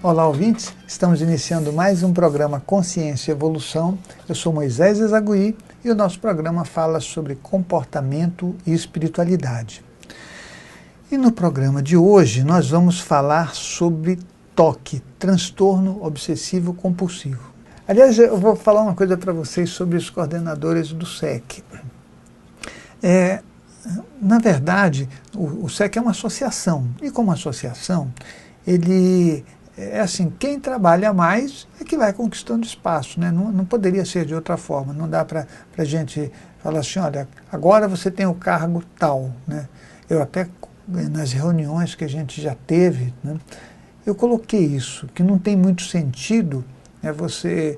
Olá, ouvintes! Estamos iniciando mais um programa Consciência e Evolução. Eu sou Moisés Ezagui e o nosso programa fala sobre comportamento e espiritualidade. E no programa de hoje nós vamos falar sobre TOC, transtorno obsessivo compulsivo. Aliás, eu vou falar uma coisa para vocês sobre os coordenadores do SEC. Na verdade, o SEC é uma associação, e como associação, ele é assim, quem trabalha mais é que vai conquistando espaço, né? Não poderia ser de outra forma, não dá para a gente falar assim, olha, agora você tem o cargo tal, né? Eu até, nas reuniões que a gente já teve, né, eu coloquei isso, que não tem muito sentido você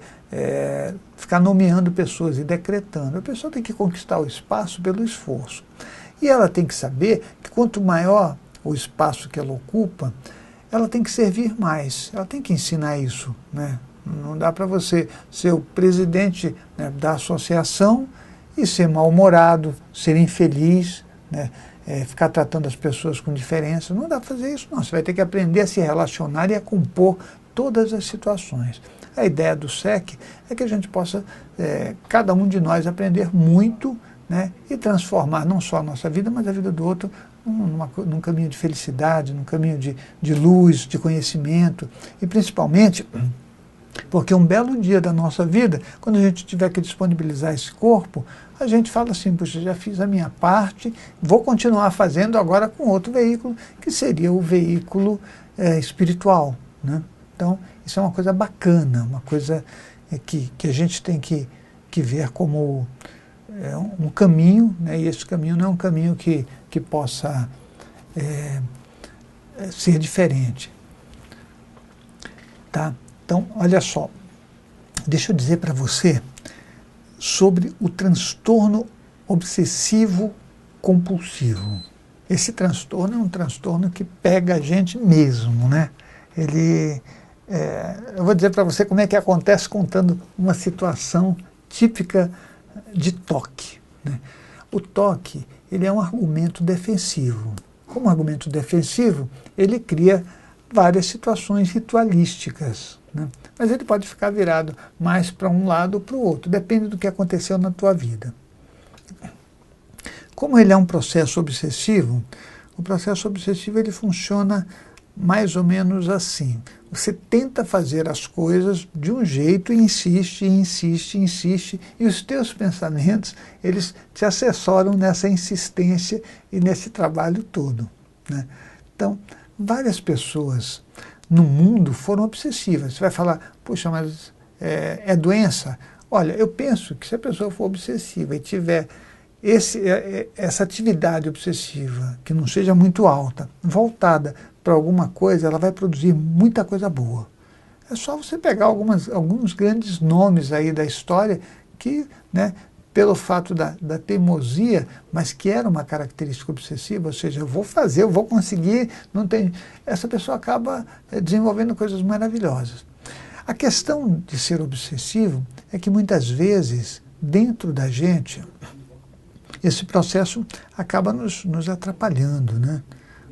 ficar nomeando pessoas e decretando. A pessoa tem que conquistar o espaço pelo esforço. E ela tem que saber que quanto maior o espaço que ela ocupa, ela tem que servir mais, ela tem que ensinar isso, né? Não dá para você ser o presidente, né, da associação e ser mal-humorado, ser infeliz, né, ficar tratando as pessoas com diferença. Não dá para fazer isso, não. Você vai ter que aprender a se relacionar e a compor todas as situações. A ideia do SEC é que a gente possa, cada um de nós, aprender muito, né, e transformar não só a nossa vida, mas a vida do outro num caminho de felicidade, num caminho de luz, de conhecimento, e principalmente porque um belo dia da nossa vida, quando a gente tiver que disponibilizar esse corpo, a gente fala assim, puxa, já fiz a minha parte, vou continuar fazendo agora com outro veículo, que seria o veículo espiritual, né? Então, isso é uma coisa bacana, uma coisa que a gente tem que ver como um caminho, né? E esse caminho não é um caminho que possa ser diferente. Tá? Então, olha só, deixa eu dizer para você sobre o transtorno obsessivo compulsivo. Esse transtorno é um transtorno que pega a gente mesmo, né? Eu vou dizer para você como é que acontece contando uma situação típica de TOC, né? O TOC, ele é um argumento defensivo. Como argumento defensivo, ele cria várias situações ritualísticas, né? Mas ele pode ficar virado mais para um lado ou para o outro, depende do que aconteceu na tua vida. Como ele é um processo obsessivo, o processo obsessivo ele funciona mais ou menos assim. Você tenta fazer as coisas de um jeito e insiste, insiste, insiste, e os teus pensamentos, eles te assessoram nessa insistência e nesse trabalho todo, né? Então, várias pessoas no mundo foram obsessivas. Você vai falar, puxa, mas é doença? Olha, eu penso que se a pessoa for obsessiva e tiver essa atividade obsessiva, que não seja muito alta, voltada para alguma coisa, ela vai produzir muita coisa boa. É só você pegar alguns grandes nomes aí da história que, né, pelo fato da teimosia, mas que era uma característica obsessiva, ou seja, eu vou fazer, eu vou conseguir, não tem... Essa pessoa acaba desenvolvendo coisas maravilhosas. A questão de ser obsessivo é que muitas vezes, dentro da gente, esse processo acaba nos atrapalhando, né?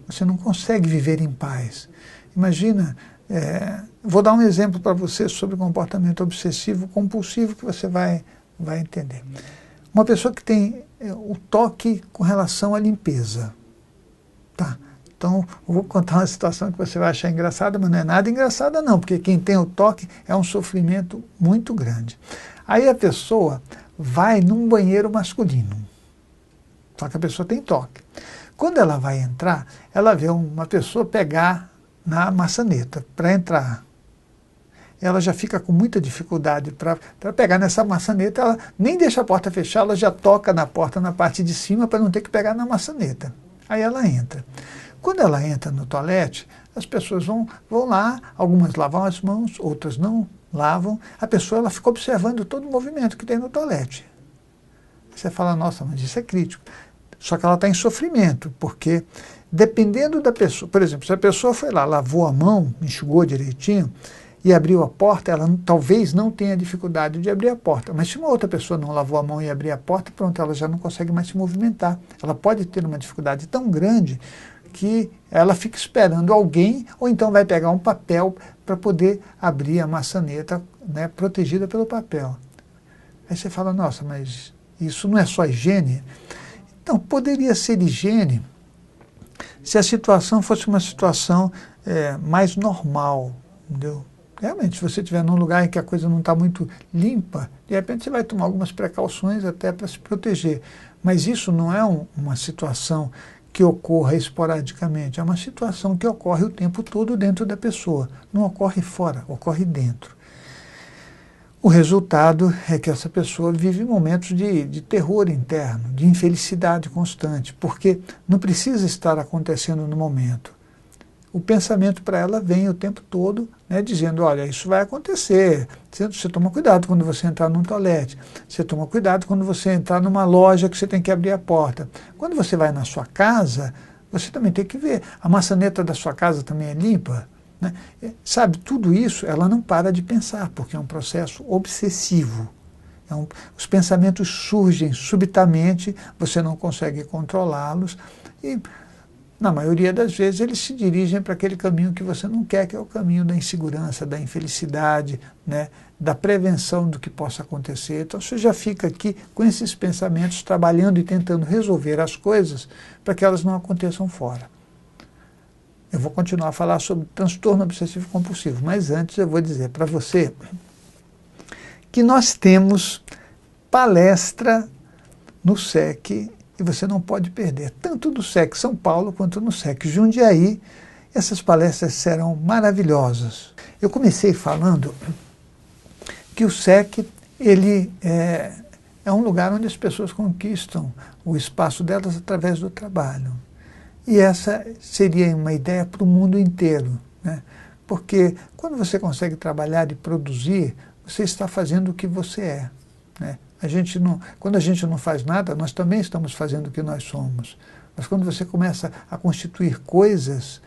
Você não consegue viver em paz. Imagina, vou dar um exemplo para você sobre comportamento obsessivo compulsivo que você vai entender. Uma pessoa que tem o TOC com relação à limpeza. Tá? Então, eu vou contar uma situação que você vai achar engraçada, mas não é nada engraçada não, porque quem tem o TOC é um sofrimento muito grande. Aí a pessoa vai num banheiro masculino. Só que a pessoa tem TOC. Quando ela vai entrar, ela vê uma pessoa pegar na maçaneta para entrar. Ela já fica com muita dificuldade para pegar nessa maçaneta, ela nem deixa a porta fechar, ela já toca na porta na parte de cima para não ter que pegar na maçaneta. Aí ela entra. Quando ela entra no toalete, as pessoas vão lá, algumas lavam as mãos, outras não lavam. A pessoa ela fica observando todo o movimento que tem no toalete. Você fala, nossa, mas isso é crítico. Só que ela está em sofrimento, porque dependendo da pessoa, por exemplo, se a pessoa foi lá, lavou a mão, enxugou direitinho, e abriu a porta, ela talvez não tenha dificuldade de abrir a porta, mas se uma outra pessoa não lavou a mão e abrir a porta, pronto, ela já não consegue mais se movimentar. Ela pode ter uma dificuldade tão grande que ela fica esperando alguém, ou então vai pegar um papel para poder abrir a maçaneta, né, protegida pelo papel. Aí você fala, nossa, mas isso não é só higiene? Então, poderia ser higiene se a situação fosse uma situação mais normal, entendeu? Realmente, se você estiver num lugar em que a coisa não está muito limpa, de repente você vai tomar algumas precauções até para se proteger. Mas isso não é uma situação que ocorra esporadicamente, é uma situação que ocorre o tempo todo dentro da pessoa. Não ocorre fora, ocorre dentro. O resultado é que essa pessoa vive momentos de terror interno, de infelicidade constante, porque não precisa estar acontecendo no momento. O pensamento para ela vem o tempo todo, né, dizendo, olha, isso vai acontecer, você toma cuidado quando você entrar num toalete, você toma cuidado quando você entrar numa loja que você tem que abrir a porta. Quando você vai na sua casa, você também tem que ver, a maçaneta da sua casa também é limpa, né? Sabe, tudo isso ela não para de pensar, porque é um processo obsessivo. Os pensamentos surgem subitamente, você não consegue controlá-los e, na maioria das vezes, eles se dirigem para aquele caminho que você não quer, que é o caminho da insegurança, da infelicidade, né, da prevenção do que possa acontecer. Então você já fica aqui com esses pensamentos, trabalhando e tentando resolver as coisas para que elas não aconteçam fora. Eu vou continuar a falar sobre transtorno obsessivo compulsivo, mas antes eu vou dizer para você que nós temos palestra no SEC e você não pode perder, tanto do SEC São Paulo quanto no SEC Jundiaí. Essas palestras serão maravilhosas. Eu comecei falando que o SEC ele é um lugar onde as pessoas conquistam o espaço delas através do trabalho. E essa seria uma ideia para o mundo inteiro, né? Porque quando você consegue trabalhar e produzir, você está fazendo o que você é, né? Quando a gente não faz nada, nós também estamos fazendo o que nós somos. Mas quando você começa a constituir coisas,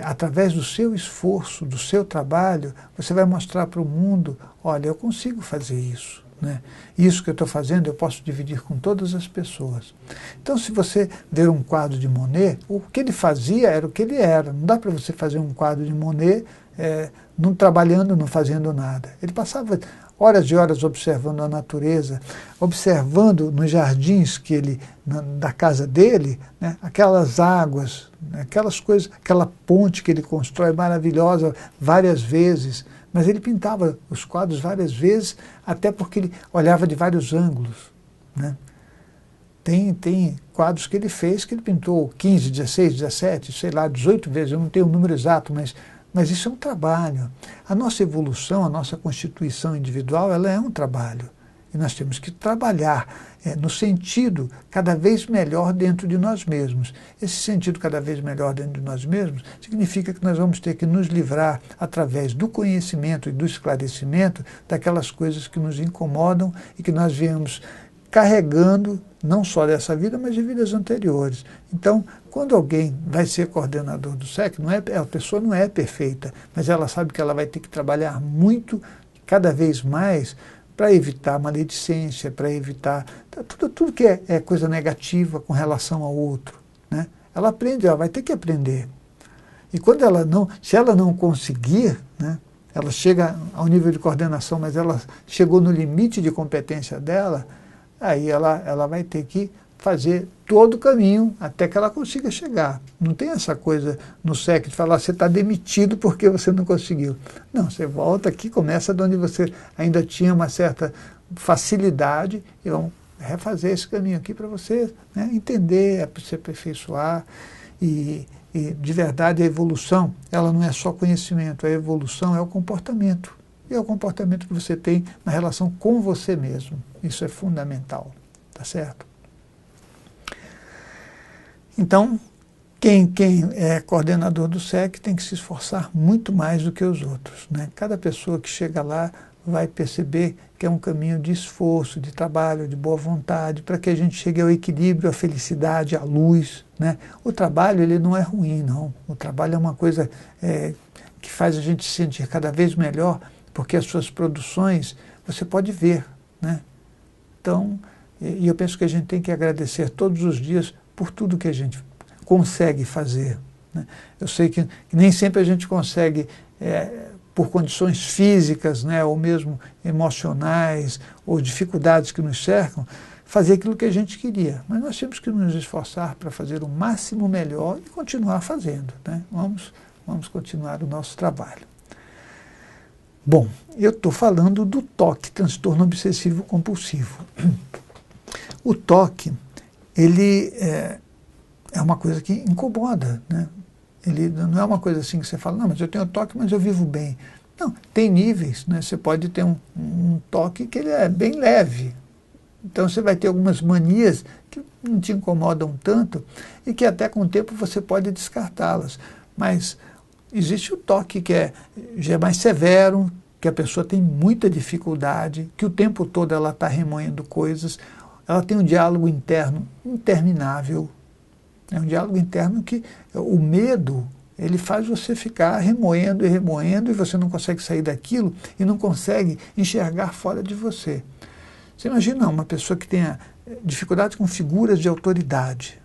através do seu esforço, do seu trabalho, você vai mostrar para o mundo, olha, eu consigo fazer isso, né? Isso que eu estou fazendo eu posso dividir com todas as pessoas. Então, se você ver um quadro de Monet, o que ele fazia era o que ele era. Não dá para você fazer um quadro de Monet não trabalhando, não fazendo nada. Ele passava horas e horas observando a natureza, observando nos jardins da casa dele, né, aquelas águas, né, aquelas coisas, aquela ponte que ele constrói maravilhosa várias vezes. Mas ele pintava os quadros várias vezes, até porque ele olhava de vários ângulos, né? Tem quadros que ele fez que ele pintou 15, 16, 17, sei lá, 18 vezes, eu não tenho o número exato, mas isso é um trabalho. A nossa evolução, a nossa constituição individual, ela é um trabalho. E nós temos que trabalhar no sentido cada vez melhor dentro de nós mesmos. Esse sentido cada vez melhor dentro de nós mesmos significa que nós vamos ter que nos livrar, através do conhecimento e do esclarecimento, daquelas coisas que nos incomodam e que nós viemos carregando, não só dessa vida, mas de vidas anteriores. Então, quando alguém vai ser coordenador do SEC, a pessoa não é perfeita, mas ela sabe que ela vai ter que trabalhar muito, cada vez mais, para evitar maledicência, para evitar tudo que é coisa negativa com relação ao outro, né? Ela aprende, ela vai ter que aprender. E quando se ela não conseguir, né, ela chega ao nível de coordenação, mas ela chegou no limite de competência dela, aí ela vai ter que fazer todo o caminho até que ela consiga chegar. Não tem essa coisa no SEC de falar, você está demitido porque você não conseguiu. Não, você volta aqui, começa de onde você ainda tinha uma certa facilidade e vamos refazer esse caminho aqui para você, né, entender, se aperfeiçoar. E de verdade a evolução, ela não é só conhecimento, a evolução é o comportamento. E é o comportamento que você tem na relação com você mesmo. Isso é fundamental, tá certo? Então, quem é coordenador do SEC tem que se esforçar muito mais do que os outros, né? Cada pessoa que chega lá vai perceber que é um caminho de esforço, de trabalho, de boa vontade, para que a gente chegue ao equilíbrio, à felicidade, à luz, né? O trabalho ele não é ruim, não. O trabalho é uma coisa que faz a gente se sentir cada vez melhor, porque as suas produções você pode ver, né? Então, e eu penso que a gente tem que agradecer todos os dias por tudo que a gente consegue fazer, né? Eu sei que nem sempre a gente consegue, por condições físicas, né, ou mesmo emocionais, ou dificuldades que nos cercam, fazer aquilo que a gente queria. Mas nós temos que nos esforçar para fazer o máximo melhor e continuar fazendo, né? Vamos continuar o nosso trabalho. Bom, eu estou falando do TOC, transtorno obsessivo compulsivo. O TOC, ele é uma coisa que incomoda, né? Ele não é uma coisa assim que você fala, não, mas eu tenho TOC, mas eu vivo bem. Não, tem níveis, né? Você pode ter um TOC que ele é bem leve. Então você vai ter algumas manias que não te incomodam tanto e que até com o tempo você pode descartá-las. Mas existe o TOC que já é mais severo, que a pessoa tem muita dificuldade, que o tempo todo ela está remoendo coisas, ela tem um diálogo interno interminável. É um diálogo interno que o medo, ele faz você ficar remoendo e remoendo e você não consegue sair daquilo e não consegue enxergar fora de você. Você imagina uma pessoa que tenha dificuldade com figuras de autoridade.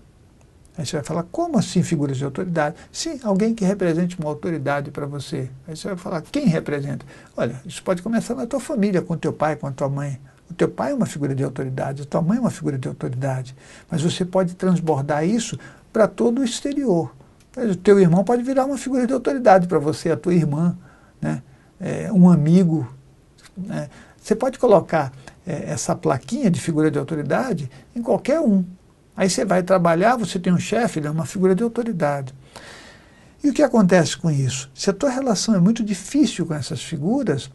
Aí você vai falar, como assim figuras de autoridade? Sim, alguém que represente uma autoridade para você. Aí você vai falar, quem representa? Olha, isso pode começar na tua família, com teu pai, com a tua mãe. O teu pai é uma figura de autoridade, a tua mãe é uma figura de autoridade. Mas você pode transbordar isso para todo o exterior. O teu irmão pode virar uma figura de autoridade para você, a tua irmã, né? Um amigo. Né? Você pode colocar essa plaquinha de figura de autoridade em qualquer um. Aí você vai trabalhar, você tem um chefe, ele é uma figura de autoridade. E o que acontece com isso? Se a tua relação é muito difícil com essas figuras,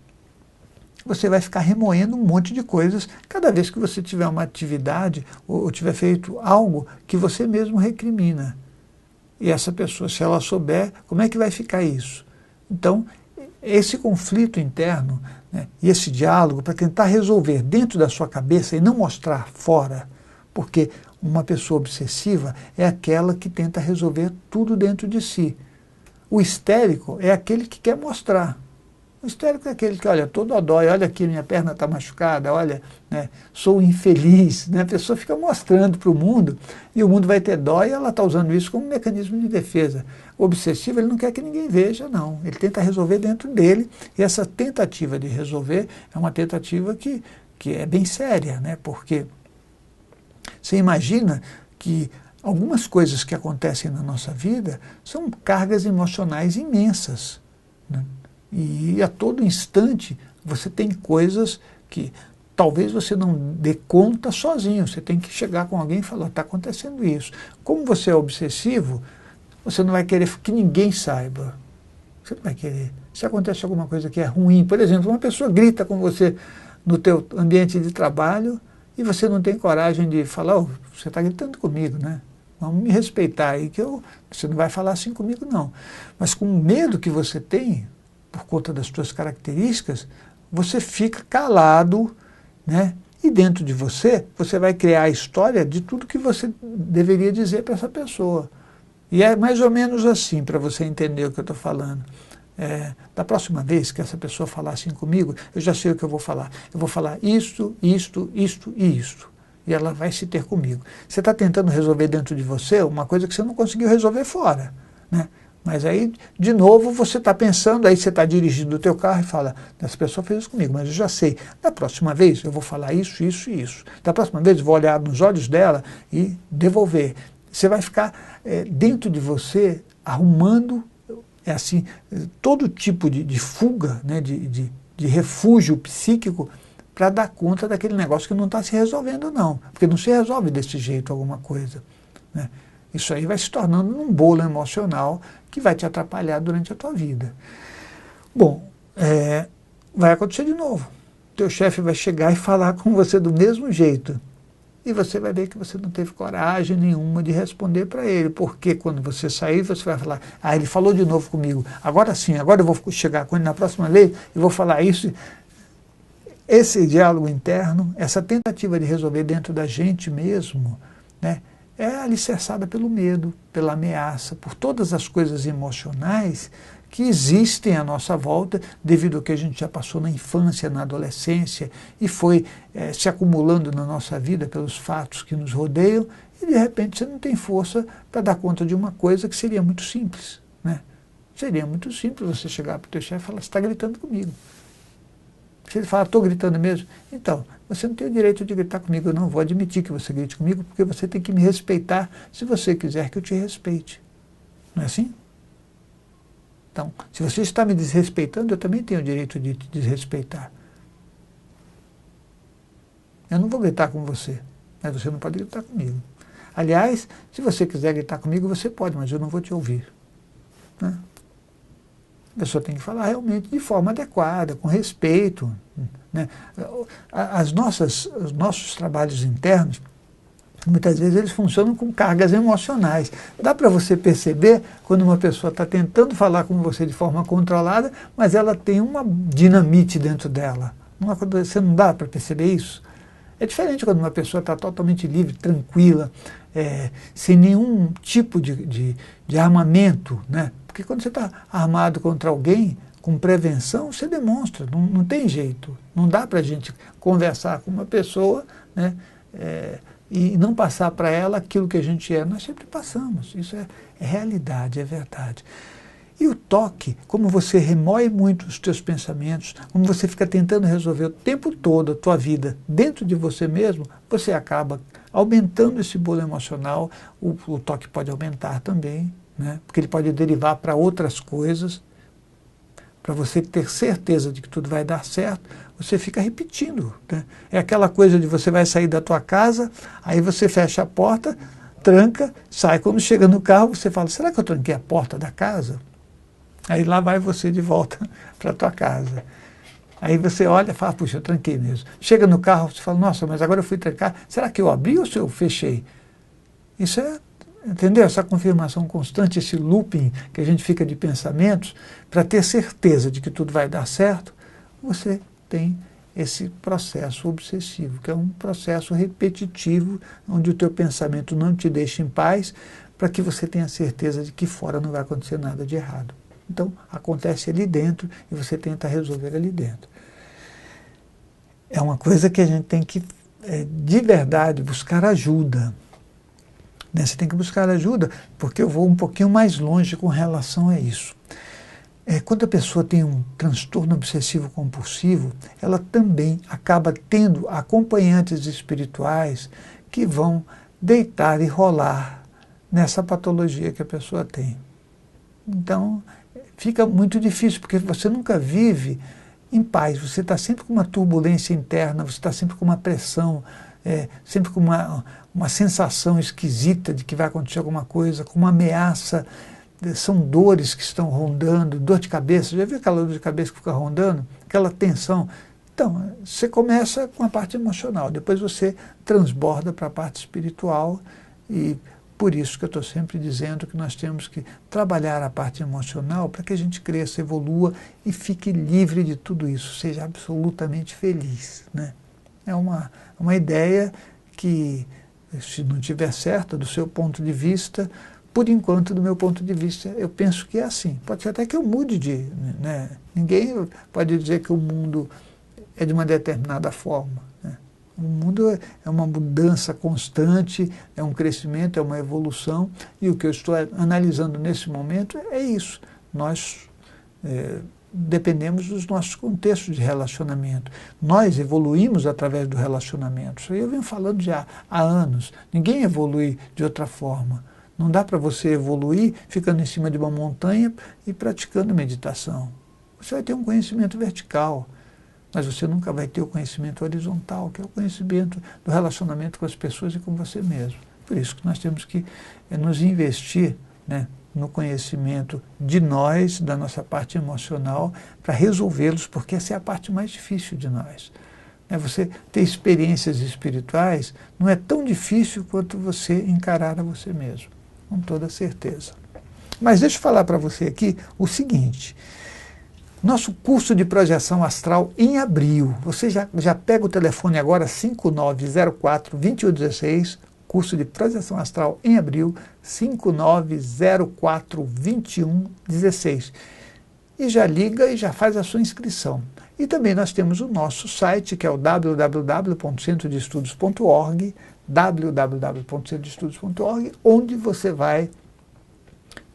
você vai ficar remoendo um monte de coisas cada vez que você tiver uma atividade ou tiver feito algo que você mesmo recrimina. E essa pessoa, se ela souber, como é que vai ficar isso? Então, esse conflito interno, né, e esse diálogo para tentar resolver dentro da sua cabeça e não mostrar fora, porque uma pessoa obsessiva é aquela que tenta resolver tudo dentro de si. O histérico é aquele que quer mostrar. O histérico é aquele que, olha, estou dodói, olha aqui, minha perna está machucada, olha, né, sou infeliz. Né? A pessoa fica mostrando para o mundo e o mundo vai ter dó e ela está usando isso como um mecanismo de defesa. O obsessivo, ele não quer que ninguém veja, não. Ele tenta resolver dentro dele e essa tentativa de resolver é uma tentativa que é bem séria, né? Porque você imagina que algumas coisas que acontecem na nossa vida são cargas emocionais imensas, né? E a todo instante você tem coisas que talvez você não dê conta sozinho, você tem que chegar com alguém e falar, está acontecendo isso. Como você é obsessivo, você não vai querer que ninguém saiba. Você não vai querer. Se acontece alguma coisa que é ruim, por exemplo, uma pessoa grita com você no teu ambiente de trabalho e você não tem coragem de falar, oh, você está gritando comigo, né? Vamos me respeitar aí, que você não vai falar assim comigo, não. Mas com o medo que você tem, por conta das suas características, você fica calado, né? E dentro de você, você vai criar a história de tudo que você deveria dizer para essa pessoa. E é mais ou menos assim, para você entender o que eu estou falando. Da próxima vez que essa pessoa falar assim comigo, eu já sei o que eu vou falar. Eu vou falar isto, isto, isto e isto. E ela vai se ter comigo. Você está tentando resolver dentro de você uma coisa que você não conseguiu resolver fora, né? Mas aí, de novo, você está pensando, aí você está dirigindo o teu carro e fala, essa pessoa fez isso comigo, mas eu já sei. Da próxima vez eu vou falar isso, isso e isso. Da próxima vez eu vou olhar nos olhos dela e devolver. Você vai ficar dentro de você arrumando assim, todo tipo de fuga, né, de refúgio psíquico para dar conta daquele negócio que não está se resolvendo, não. Porque não se resolve desse jeito alguma coisa, né? Isso aí vai se tornando um bolo emocional que vai te atrapalhar durante a tua vida. Bom, vai acontecer de novo. Teu chefe vai chegar e falar com você do mesmo jeito. E você vai ver que você não teve coragem nenhuma de responder para ele. Porque quando você sair, você vai falar, ele falou de novo comigo. Agora sim, agora eu vou chegar com ele na próxima vez e vou falar isso. Esse diálogo interno, essa tentativa de resolver dentro da gente mesmo, né, é alicerçada pelo medo, pela ameaça, por todas as coisas emocionais que existem à nossa volta devido ao que a gente já passou na infância, na adolescência e foi se acumulando na nossa vida pelos fatos que nos rodeiam e de repente você não tem força para dar conta de uma coisa que seria muito simples, né? Seria muito simples você chegar para o teu chefe e falar, você está gritando comigo. Se ele fala, estou gritando mesmo, então, você não tem o direito de gritar comigo, eu não vou admitir que você grite comigo, porque você tem que me respeitar se você quiser que eu te respeite. Não é assim? Então, se você está me desrespeitando, eu também tenho o direito de te desrespeitar. Eu não vou gritar com você, mas você não pode gritar comigo. Aliás, se você quiser gritar comigo, você pode, mas eu não vou te ouvir. Né? A pessoa tem que falar realmente de forma adequada, com respeito. Né? Os nossos trabalhos internos, muitas vezes eles funcionam com cargas emocionais. Dá para você perceber quando uma pessoa está tentando falar com você de forma controlada, mas ela tem uma dinamite dentro dela. Você não dá para perceber isso? É diferente quando uma pessoa está totalmente livre, tranquila, sem nenhum tipo de armamento, né? Porque quando você está armado contra alguém, com prevenção, você demonstra, não tem jeito. Não dá para a gente conversar com uma pessoa, né, e não passar para ela aquilo que a gente é. Nós sempre passamos, isso é realidade, é verdade. E o toque, como você remoe muito os teus pensamentos, como você fica tentando resolver o tempo todo a tua vida dentro de você mesmo, você acaba aumentando esse bolo emocional, o toque pode aumentar também, né? Porque ele pode derivar para outras coisas. Para você ter certeza de que tudo vai dar certo, você fica repetindo. Né? É aquela coisa de você vai sair da tua casa, aí você fecha a porta, tranca, sai. Quando chega no carro, você fala, será que eu tranquei a porta da casa? Aí lá vai você de volta para a tua casa. Aí você olha e fala, puxa, eu tranquei mesmo. Chega no carro, você fala, nossa, mas agora eu fui trancar, será que eu abri ou se eu fechei? Isso é, entendeu? Essa confirmação constante, esse looping que a gente fica de pensamentos, para ter certeza de que tudo vai dar certo, você tem esse processo obsessivo, que é um processo repetitivo, onde o teu pensamento não te deixa em paz, para que você tenha certeza de que fora não vai acontecer nada de errado. Então, acontece ali dentro e você tenta resolver ali dentro. É uma coisa que a gente tem que, de verdade, buscar ajuda. Né? Você tem que buscar ajuda, porque eu vou um pouquinho mais longe com relação a isso. Quando a pessoa tem um transtorno obsessivo compulsivo, ela também acaba tendo acompanhantes espirituais que vão deitar e rolar nessa patologia que a pessoa tem. Então, fica muito difícil, porque você nunca vive em paz, você está sempre com uma turbulência interna, você está sempre com uma pressão, sempre com uma sensação esquisita de que vai acontecer alguma coisa, com uma ameaça. São dores que estão rondando, dor de cabeça, já viu aquela dor de cabeça que fica rondando? Aquela tensão. Então, você começa com a parte emocional, depois você transborda para a parte espiritual e por isso que eu estou sempre dizendo que nós temos que trabalhar a parte emocional para que a gente cresça, evolua e fique livre de tudo isso, seja absolutamente feliz. Né? É uma ideia que, se não estiver certa do seu ponto de vista, por enquanto, do meu ponto de vista, eu penso que é assim. Pode ser até que eu mude né? Ninguém pode dizer que o mundo é de uma determinada forma. Né? O mundo é uma mudança constante, é um crescimento, é uma evolução, e o que eu estou analisando nesse momento é isso. Nós dependemos dos nossos contextos de relacionamento. Nós evoluímos através do relacionamento. Isso aí eu venho falando já há anos. Ninguém evolui de outra forma. Não dá para você evoluir ficando em cima de uma montanha e praticando meditação. Você vai ter um conhecimento vertical, mas você nunca vai ter o conhecimento horizontal, que é o conhecimento do relacionamento com as pessoas e com você mesmo. Por isso que nós temos que nos investir, né, no conhecimento de nós, da nossa parte emocional, para resolvê-los, porque essa é a parte mais difícil de nós. Você ter experiências espirituais não é tão difícil quanto você encarar a você mesmo. Com toda certeza. Mas deixa eu falar para você aqui o seguinte, nosso curso de projeção astral em abril, você já pega o telefone agora, 5904-2116, curso de projeção astral em abril, 5904-2116. e já liga e já faz a sua inscrição. E também nós temos o nosso site, que é o www.centrodeestudos.org, www.centrodeestudos.org, onde você vai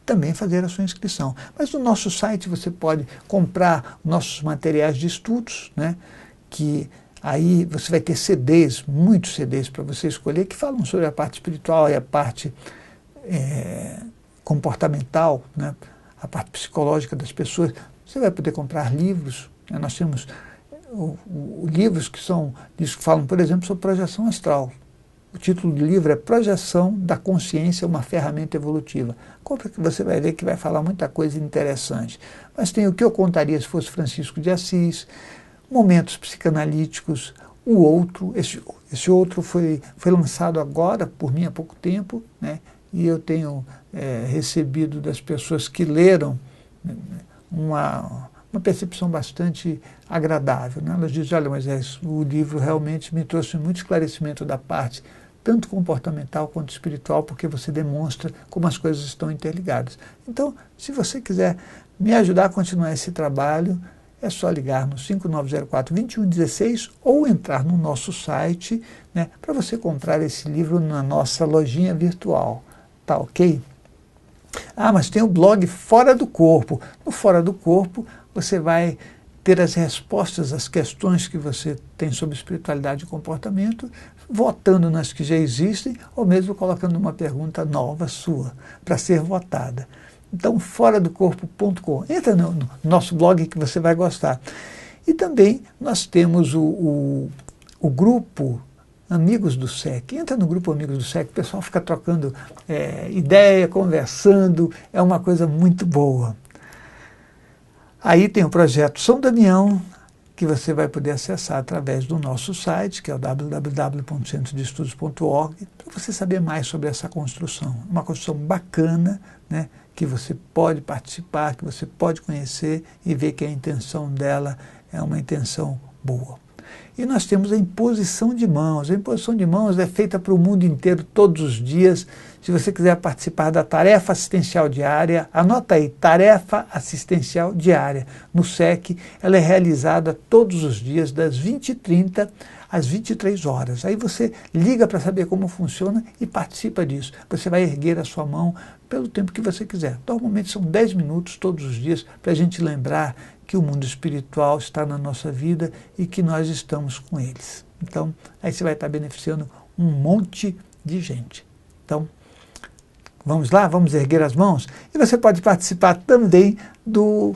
também fazer a sua inscrição. Mas no nosso site você pode comprar nossos materiais de estudos, né, que aí você vai ter CDs, muitos CDs para você escolher, que falam sobre a parte espiritual e a parte comportamental, né, a parte psicológica das pessoas. Você vai poder comprar livros. Nós temos livros que falam, por exemplo, sobre projeção astral. O título do livro é Projeção da Consciência, uma ferramenta evolutiva. Compra que você vai ver que vai falar muita coisa interessante. Mas tem o que eu contaria se fosse Francisco de Assis, momentos psicanalíticos, o outro, esse outro foi lançado agora, por mim há pouco tempo, né? E eu tenho recebido das pessoas que leram uma percepção bastante agradável, né? Elas dizem, olha, mas o livro realmente me trouxe muito esclarecimento da parte, tanto comportamental quanto espiritual, porque você demonstra como as coisas estão interligadas. Então, se você quiser me ajudar a continuar esse trabalho, é só ligar no 5904-2116 ou entrar no nosso site, né, para você comprar esse livro na nossa lojinha virtual. Tá ok? Ah, mas tem o blog Fora do Corpo. No Fora do Corpo, você vai ter as respostas às questões que você tem sobre espiritualidade e comportamento, votando nas que já existem, ou mesmo colocando uma pergunta nova sua, para ser votada. Então, foradocorpo.com. Entra no nosso blog que você vai gostar. E também nós temos o grupo Amigos do SEC. Entra no grupo Amigos do SEC, o pessoal fica trocando ideia, conversando, é uma coisa muito boa. Aí tem o projeto São Damião, que você vai poder acessar através do nosso site, que é o www.centrodeestudos.org, para você saber mais sobre essa construção. Uma construção bacana, né, que você pode participar, que você pode conhecer e ver que a intenção dela é uma intenção boa. E nós temos a imposição de mãos. A imposição de mãos é feita para o mundo inteiro todos os dias. Se você quiser participar da tarefa assistencial diária, anota aí, tarefa assistencial diária. No SEC, ela é realizada todos os dias, das 20h30 às 23 horas. Aí você liga para saber como funciona e participa disso. Você vai erguer a sua mão pelo tempo que você quiser. Normalmente são 10 minutos todos os dias para a gente lembrar que o mundo espiritual está na nossa vida e que nós estamos com eles. Então, aí você vai estar beneficiando um monte de gente. Então, vamos lá, vamos erguer as mãos? E você pode participar também do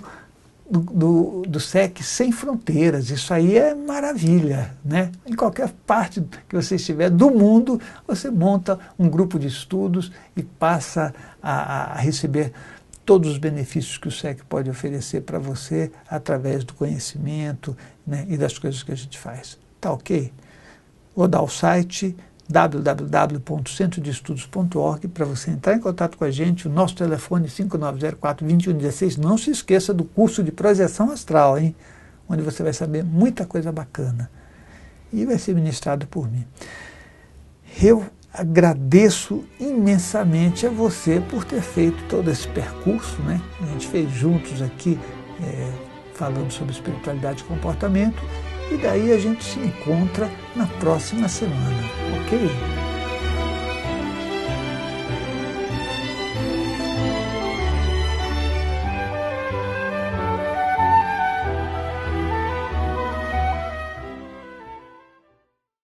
SEC Sem Fronteiras. Isso aí é maravilha, né? Em qualquer parte que você estiver do mundo, você monta um grupo de estudos e passa a receber todos os benefícios que o SEC pode oferecer para você através do conhecimento, né, e das coisas que a gente faz. Tá ok? Vou dar o site www.centrodeestudos.org para você entrar em contato com a gente. O nosso telefone 5904-2116. Não se esqueça do curso de projeção astral, hein? Onde você vai saber muita coisa bacana. E vai ser ministrado por mim. Eu agradeço imensamente a você por ter feito todo esse percurso, né? A gente fez juntos aqui, falando sobre espiritualidade e comportamento, e daí a gente se encontra na próxima semana, ok?